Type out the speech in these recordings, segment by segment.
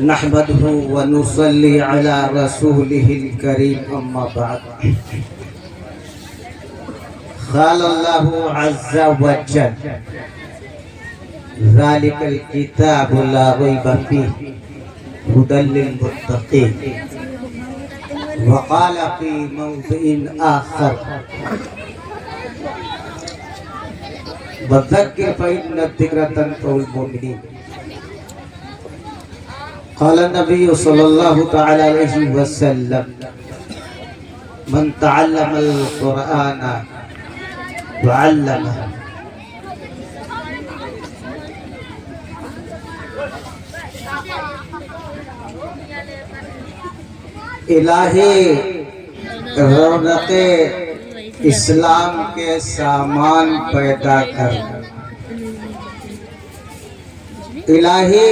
نحمده ونصلي على رسوله الكريم أما بعد. قال الله عز وجل: ذلك الكتاب لا ريب فيه هدى للمتقين. وقال في موضع آخر: وذكر فإن الذكرى تنفع المؤمنين. قال النبي صلى الله تعالى عليه وسلم: من تعلم القرآن وعلمه. الہی رونق اسلام کے سامان پیدا کر. الہی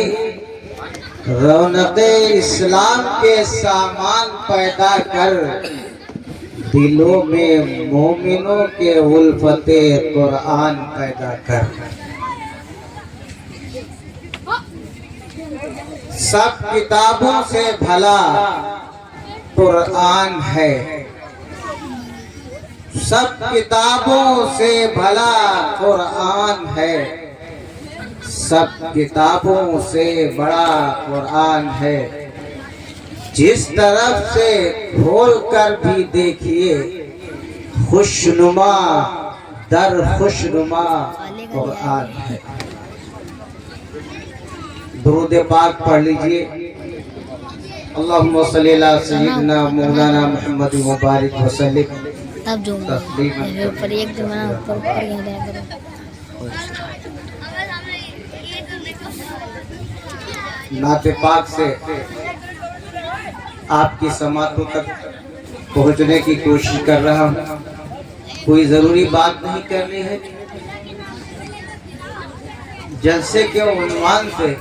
رونق اسلام کے سامان پیدا کر، دلوں میں مومنوں کے الفت قرآن پیدا کر. سب کتابوں سے بھلا قرآن ہے، سب کتابوں سے بھلا قرآن ہے، سب کتابوں سے بڑا قرآن ہے. جس طرف سے کھول کر بھی دیکھیے، خوشنما در خوشنما قرآن ہے. درود پاک پڑھ لیجئے. اللہم صلی اللہ سیدنا مولانا محمد مبارک وسلم تسلیما. نعت پاک سے آپ کی سماعتوں تک پہنچنے کی کوشش کر رہا ہوں. کوئی ضروری بات نہیں کرنی ہے. جلسے کے عنوان سے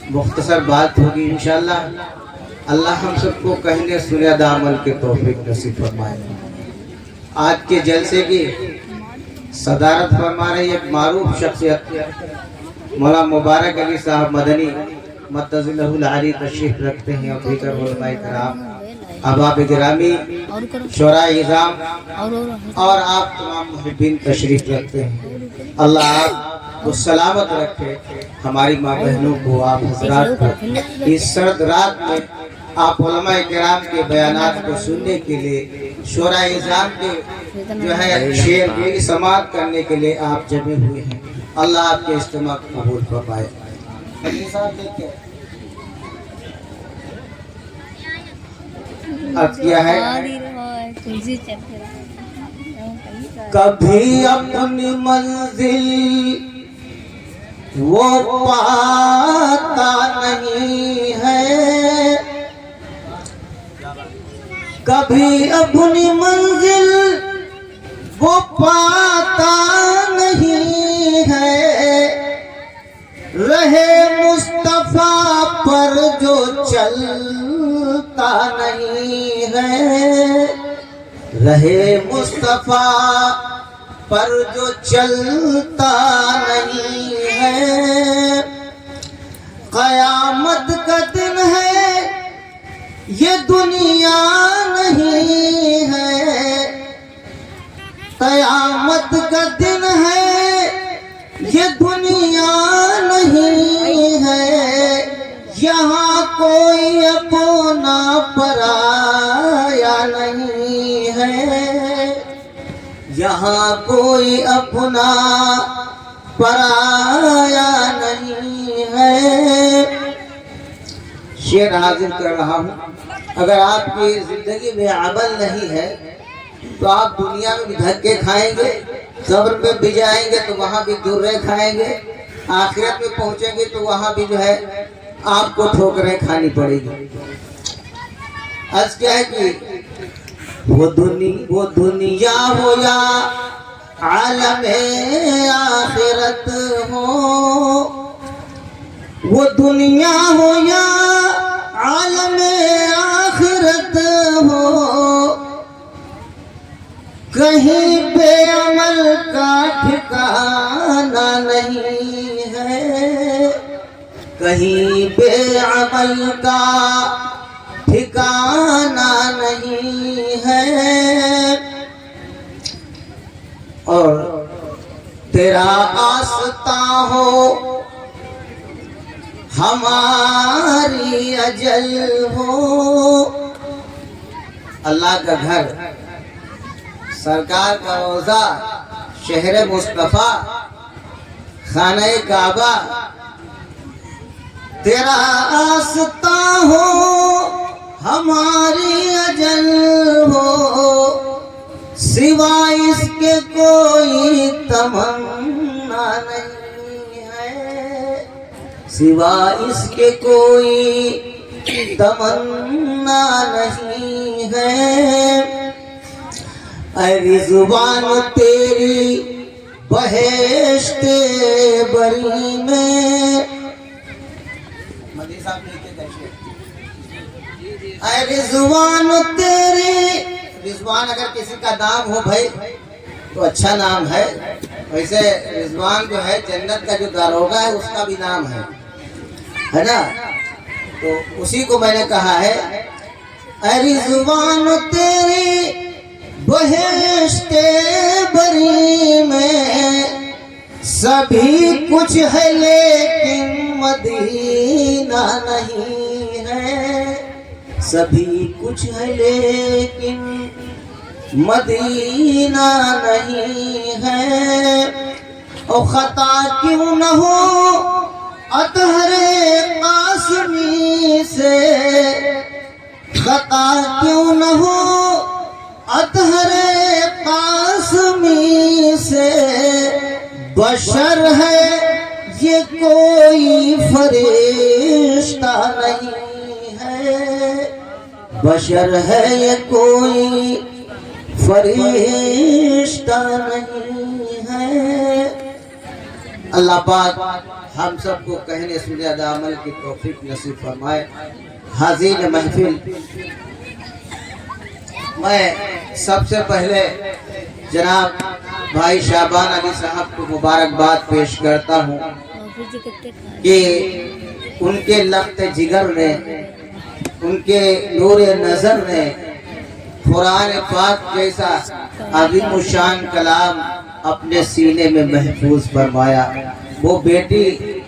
مختصر بات ہوگی انشاءاللہ. اللہ ہم سب کو کہنے سنے عمل کے توفیق نصیب فرمائے. آج کے جلسے کی صدارت فرما رہی ایک معروف شخصیت مولانا مبارک علی صاحب مدنی مدظلہ العالی تشریف رکھتے ہیں، اور دیگر علماء کرام، احباب گرامی، شعراء اعظام اور آپ تمام محبین تشریف رکھتے ہیں. اللہ آپ کو سلامت رکھے. ہماری ماں بہنوں کو آپ حضرات کو اس سرد رات میں آپ علماء کرام کے بیانات کو سننے کے لیے، شعراء اعظام کے جو ہے شعر کی سماعت کرنے کے لیے آپ جمع ہوئے ہیں. اللہ آپ کے اجتماع کو قبول فرمائے. عرض کیا ہے: کبھی اپنی منزل وہ پاتا نہیں ہے، کبھی اپنی منزل وہ پاتا نہیں ہے. رہے مصطفیٰ پر جو چلتا نہیں ہے، رہے مصطفیٰ پر جو چلتا نہیں ہے. قیامت کا دن ہے یہ دنیا نہیں ہے، قیامت کا دن ہے یہ دنیا نہیں ہے. یہاں کوئی اپنا پرایا نہیں ہے، یہاں کوئی اپنا پرایا نہیں ہے. شعر حاضر کر رہا ہوں. اگر آپ کی زندگی میں عمل نہیں ہے تو آپ دنیا میں بھی دھکے کھائیں گے، قبر پہ بھی جائیں گے تو وہاں بھی درے کھائیں گے، آخرت میں پہنچیں گے تو وہاں بھی جو ہے آپ کو ٹھوکریں کھانی پڑے گی. عرض کیا ہے کہ وہ دنیا ہو یا عالم آخرت ہو، وہ دنیا ہو یا عالم آخرت ہو، کہیں بے عمل کا ٹھکانہ نہیں ہے، کہیں بے عمل کا ٹھکانہ نہیں ہے، اور تیرا آستاں ہو ہماری اجل ہو۔ اللہ کا گھر، سرکار کا روضہ، شہر مصطفیٰ، خانہ کعبہ، تیرا آستاں ہو ہماری اجل ہو، سوائے اس کے کوئی تمنا نہیں ہے، سوائے اس کے کوئی تمنا نہیں ہے۔ اے رضوان تیری بہشت بری میں، اے رضوان تیری، رضوان اگر کسی کا نام ہو بھائی تو اچھا نام ہے، ویسے رضوان جو ہے جنت کا جو داروغہ ہے اس کا بھی نام ہے نا، تو اسی کو میں نے کہا ہے۔ اے رضوان تیری بہشت بری میں سبھی کچھ ہے لیکن مدینہ نہیں ہے، سبھی کچھ ہے لیکن مدینہ نہیں ہے۔ اور خطا کیوں نہ ہو اطہر قاسمی سے، خطا کیوں نہ ہو اطہر قاسمی سے، بشر ہے یہ کوئی فرشتہ نہیں ہے، بشر ہے یہ کوئی فرشتہ نہیں ہے۔ اللہ پاک ہم سب کو کہنے سنے ادا عمل کی توفیق نصیب فرمائے۔ حاضرین محفل، میں سب سے پہلے جناب بھائی شعبان علی صاحب کو مبارکباد پیش کرتا ہوں کہ ان کے لخت جگر نے، ان کے نور نظر نے قرآن پاک جیسا عظیم الشان کلام اپنے سینے میں محفوظ فرمایا۔ وہ بیٹی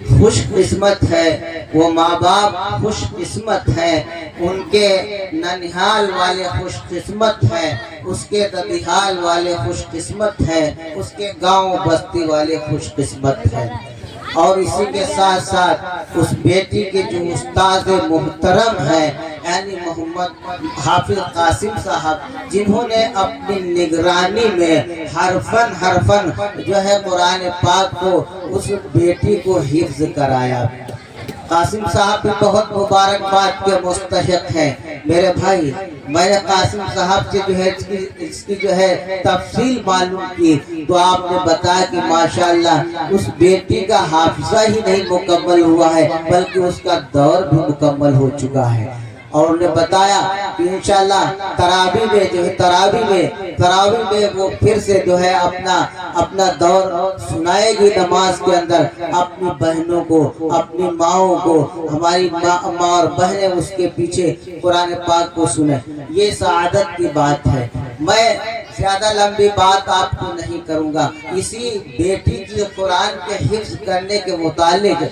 خوش قسمت ہے، وہ ماں باپ خوش قسمت ہے، ان کے ننہال والے خوش قسمت ہیں، اس کے ددیحال والے خوش قسمت ہیں، اس کے گاؤں بستی والے خوش قسمت ہیں۔ اور اسی کے ساتھ ساتھ اس بیٹی کے جو استاد محترم ہیں یعنی محمد حافظ قاسم صاحب، جنہوں نے اپنی نگرانی میں حرفن جو ہے قرآن پاک کو اس بیٹی کو حفظ کرایا۔ قاسم صاحب بھی بہت مبارکباد کے مستحق ہیں۔ میرے بھائی، میں نے قاسم صاحب سے جو ہے اس کی جو ہے تفصیل معلوم کی تو آپ نے بتایا کہ ماشاءاللہ اس بیٹی کا حافظہ ہی نہیں مکمل ہوا ہے بلکہ اس کا دور بھی مکمل ہو چکا ہے، اور انہوں نے بتایا کہ انشاءاللہ تراویح میں وہ پھر سے جو ہے اپنا دور سنائے گی نماز کے اندر، اپنی بہنوں کو، اپنی ماؤں کو، ہماری ماں اور بہنیں اس کے پیچھے قرآن پاک کو سنیں۔ یہ سعادت کی بات ہے۔ میں زیادہ لمبی بات آپ کو نہیں کروں گا، اسی بیٹی کی قرآن کے حفظ کرنے کے متعلق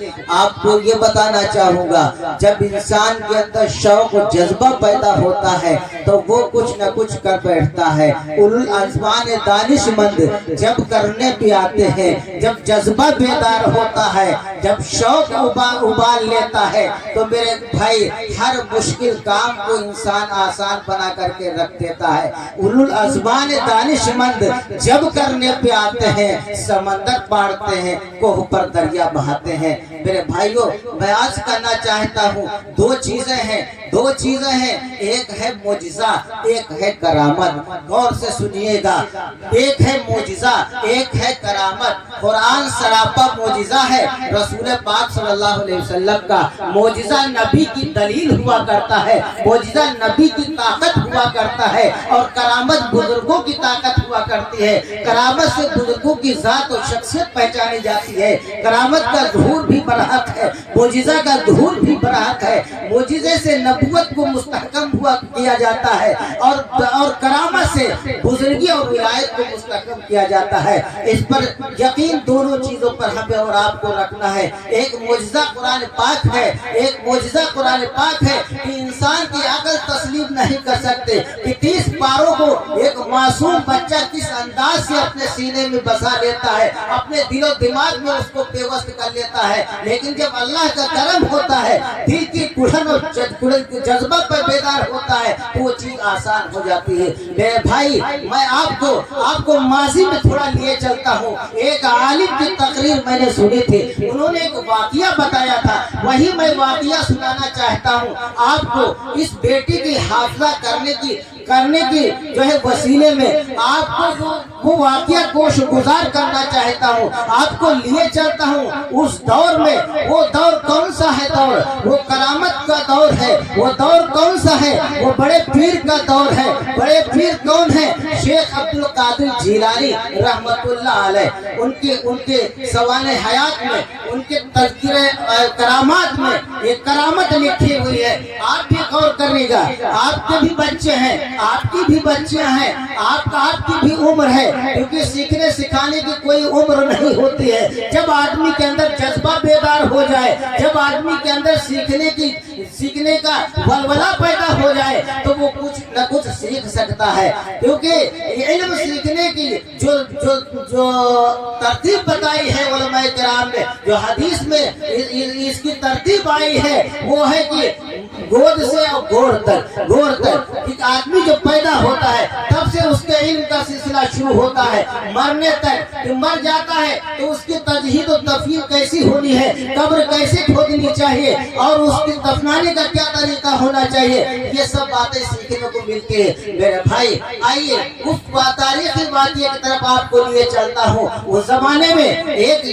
آپ کو یہ بتانا چاہوں گا، جب انسان کے اندر شوق و جذبہ پیدا ہوتا ہے تو وہ کچھ نہ کچھ کر بیٹھتا ہے۔ اولو الالباب دانش مند جب کرنے پہ آتے ہیں، جب جذبہ بیدار ہوتا ہے، جب شوق ابال لیتا ہے تو میرے بھائی ہر مشکل کام کو انسان آسان بنا کر کے رکھ دیتا ہے۔ اولو الالباب دانش مند جب کرنے پہ آتے ہیں، سمندر پاڑتے ہیں، کوہ پر دریا بہاتے ہیں۔ میرے بھائیوں، میں آج کرنا چاہتا ہوں دو چیزیں ہیں، ایک ہے معجزہ، ایک ہے کرامت۔ غور سے سنیے گا، ایک ہے معجزہ، ایک ہے کرامت۔ قرآن سراپا معجزہ ہے. رسول پاک صلی اللہ علیہ وسلم کا معجزہ نبی کی دلیل ہوا کرتا ہے, معجزہ نبی کی طاقت ہوا کرتا ہے, اور کرامت بزرگوں کی طاقت ہوا کرتی ہے. کرامت سے بزرگوں کی ذات و شخصیت پہچانی جاتی ہے. کرامت کا ظہور بھی برحق ہے, معجزہ کا ظہور بھی برحق ہے. معجزے سے نبوت کو مستحکم ہوا کیا جاتا ہے, اور کرامت سے بزرگی اور ولایت کو مستحکم کیا جاتا ہے. اس پر یقین دونوں چیزوں پر ہمیں اور آپ کو رکھنا ہے. ایک معجزہ قرآن پاک ہے, ایک معجزہ قرآن پاک ہے کہ انسان کی عقل تسلیم نہیں کر سکتے کہ 30 پاروں کو ایک معصوم بچہ کس انداز سے اپنے سینے میں بسا لیتا ہے, اپنے دل و دماغ میں اس کو پیوست کر لیتا ہے. لیکن جب اللہ کا کرم ہوتا ہے, دل کی کڑھن اور جذبہ پر بیدار ہوتا ہے, تو وہ چیز آسان ہو جاتی ہے. میرے بھائی, میں آپ کو ماضی میں تھوڑا لیے چلتا ہوں. ایک عالم کی تقریر میں نے سنی تھی, انہوں نے ایک واقعہ بتایا تھا, وہی میں واقعہ سنانا چاہتا ہوں آپ کو. اس بیٹی کی حافظہ کرنے کی جو ہے وسیلے میں آپ کو وہ واقعہ گوش گزار کرنا چاہتا ہوں, آپ کو لیے چلتا ہوں اس دور میں. وہ دور کون سا ہے؟ دور وہ کرامت کا دور ہے. وہ دور کون سا ہے؟ وہ بڑے پیر کا دور ہے. بڑے پیر کون ہے؟ شیخ عبد القادر جیلانی رحمت اللہ علیہ. ان کے سوانح حیات میں, ان کے تذکرہ کرامات میں ایک کرامت لکھی ہوئی ہے. آپ بھی غور کریے گا, آپ کے بھی بچے ہیں, آپ کی بھی بچیاں ہیں, آپ کی بھی عمر ہے, کیونکہ سیکھنے سکھانے کی کوئی عمر نہیں ہوتی ہے. جب آدمی کے اندر جذبہ بیدار ہو جائے, جب آدمی کے اندر سیکھنے کا ولولہ پیدا ہو جائے, تو وہ کچھ نہ کچھ سیکھ سکتا ہے. کیونکہ علم سیکھنے کی جو ترتیب بتائی ہے علماء کرام نے, جو حدیث میں اس کی ترتیب آئی ہے, وہ ہے کہ گود سے اور گور تک ایک آدمی جو پیدا ہوتا ہے تب سے اس کے علم کا سلسلہ شروع ہوتا ہے. مرنے تک, کہ مر جاتا ہے تو اس کی تجہیز و تفہیم کیسی ہونی ہے, قبر کیسے کھودنی چاہیے, اور اس کی دفنانے کا کیا طریقہ ہونا چاہیے, یہ سب باتیں سیکھنے کو ملتی ہے. میرے بھائی, آئیے اس تاریخی واقعے کی طرف آپ کو لیے چلتا ہوں. اس زمانے میں ایک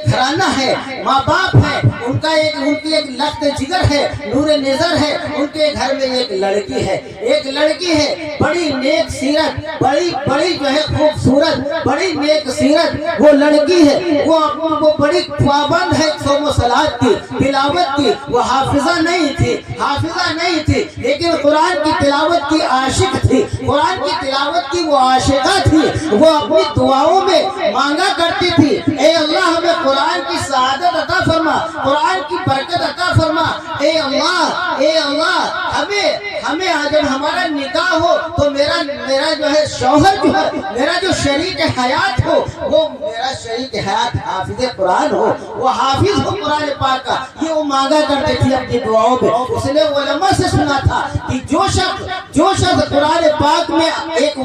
گھرانہ ہے, ماں باپ ہے, ان کی ایک لخت جگر ہے, نور نظر ہے. ان کے گھر میں ایک لڑکی ہے, بڑی نیک سیرت, بڑی جو ہے خوبصورت, بڑی نیک سیرت وہ لڑکی ہے. وہ بڑی پابند ہے صوم و صلات کی, تلاوت کی. وہ حافظہ نہیں تھی, لیکن قرآن کی تلاوت کی عاشق تھی, قرآن کی تلاوت کی وہ عاشقہ تھی. وہ اپنی دعاؤں میں مانگا کرتی تھی, اے اللہ ہمیں قرآن کی سعادت عطا فرما, قرآن کی برکت عطا فرما. اے اللہ ہمیں جب ہمارا نکاح ہو تو میرا جو ہے شوہر جو ہے, میرا جو شریک حیات ہو, وہ میرا شریک حیات حافظ قرآن ہو, وہ حافظ ہو قرآن پاک کا. یہ وہ مانگا کرتے تھی اپنی دعاؤں میں. اس نے علماء سے سنا تھا کہ جو شخص قرآن پاک میں ایک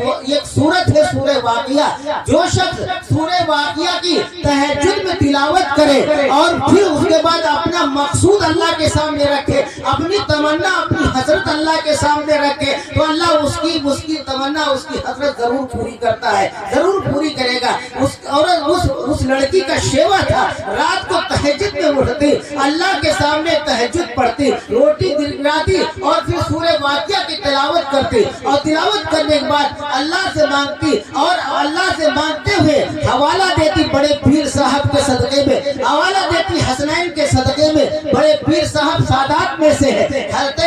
سورت ہے سورہ واقعہ, جو شخص سورہ واقعہ کی تہجد میں تلاوت کرے اور پھر اس کے بعد اپنا مقصود اللہ کے سامنے رکھے, اپنی تمنا اپنی حضرت اللہ کے سامنے رکھے, تو اللہ اس کی تمنا اس کی حضرت ضرور پوری کرتا ہے, ضرور پوری کرے گا. اس لڑکی کا شیوا تھا, رات کو تہجد میں اٹھتی, اللہ کے سامنے تہجد پڑھتی, روٹی گراتی, اور پھر سورہ واقعہ کی تلاوت کرتی, اور تلاوت کرنے کے بعد اللہ سے مانگتی, اور اللہ سے مانگتے ہوئے حوالہ دیتی بڑے پیر صاحب کے صدقے میں, حوالہ دیتی حسنین کے صدقے میں. بڑے پیر صاحب سادات میں سے ہے, حضرت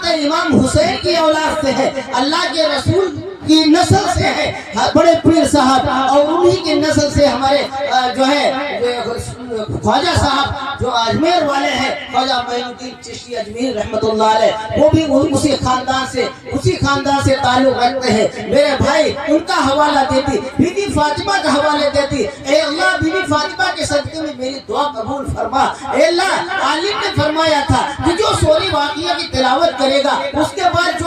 امام حسین کی اولاد سے ہے, اللہ کے رسول کی نسل سے ہے بڑے پیر صاحب, اور انہی کی نسل سے ہمارے جو ہے خواجہ صاحب جو اجمیر والے ہیں, خواجہ معین الدین چشتی اجمیر رحمت اللہ علیہ, وہ بھی اسی خاندان سے تعلق رکھتے ہیں. میرے بھائی, ان کا حوالہ دیتی, بی بی فاطمہ کا حوالے دیتی, اے اللہ بی بی فاطمہ کے صدقے میں میری دعا قبول فرما. اے اللہ, عالم نے فرمایا تھا کہ جو سورہ واقعہ کی تلاوت کرے گا, اس کے بعد جو